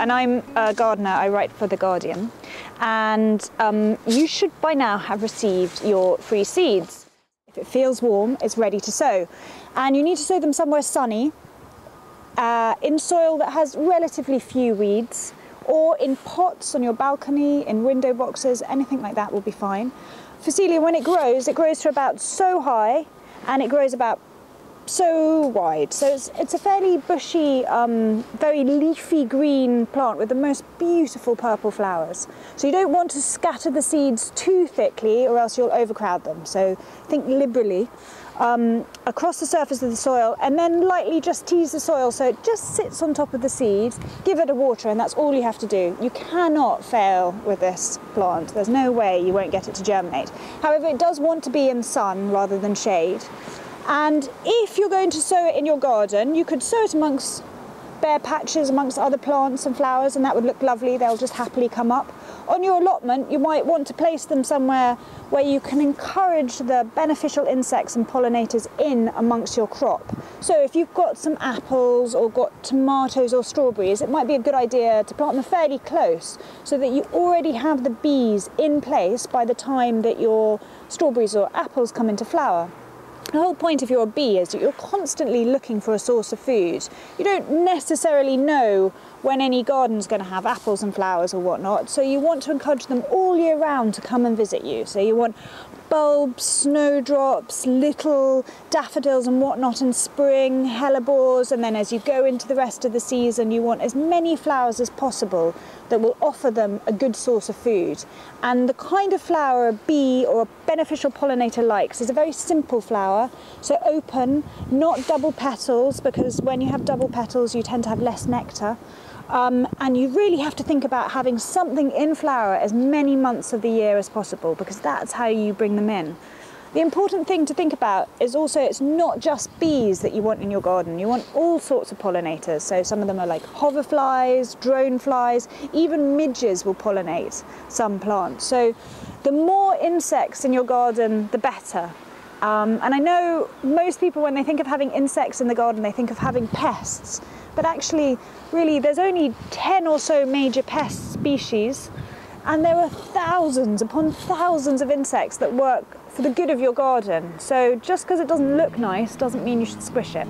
and I'm a gardener. I write for The Guardian, and you should by now have received your free seeds. If it feels warm, it's ready to sow, and you need to sow them somewhere sunny, in soil that has relatively few weeds, or in pots on your balcony, in window boxes, anything like that will be fine. Phacelia, when it grows to about so high, and it grows about so wide. So it's a fairly bushy, very leafy green plant with the most beautiful purple flowers. So you don't want to scatter the seeds too thickly or else you'll overcrowd them. So think liberally across the surface of the soil, and then lightly just tease the soil so it just sits on top of the seed. Give it a water, and that's all you have to do. You cannot fail with this plant. There's no way you won't get it to germinate. However, it does want to be in sun rather than shade. And if you're going to sow it in your garden, you could sow it amongst bare patches, amongst other plants and flowers, and that would look lovely. They'll just happily come up. On your allotment, you might want to place them somewhere where you can encourage the beneficial insects and pollinators in amongst your crop. So if you've got some apples or got tomatoes or strawberries, it might be a good idea to plant them fairly close so that you already have the bees in place by the time that your strawberries or apples come into flower. The whole point if you're a bee is that you're constantly looking for a source of food. You don't necessarily know when any garden's going to have apples and flowers or whatnot, so you want to encourage them all year round to come and visit you. So you want bulbs, snowdrops, little daffodils and whatnot in spring, hellebores, and then as you go into the rest of the season you want as many flowers as possible that will offer them a good source of food. And the kind of flower a bee or a beneficial pollinator likes is a very simple flower, so open, not double petals, because when you have double petals you tend to have less nectar. And you really have to think about having something in flower as many months of the year as possible, because that's how you bring them in. The important thing to think about is also it's not just bees that you want in your garden. You want all sorts of pollinators. So some of them are like hoverflies, drone flies, even midges will pollinate some plants. So the more insects in your garden, the better. And I know most people, when they think of having insects in the garden, they think of having pests. But actually, really, there's only 10 or so major pest species, and there are thousands upon thousands of insects that work for the good of your garden. So just because it doesn't look nice doesn't mean you should squish it.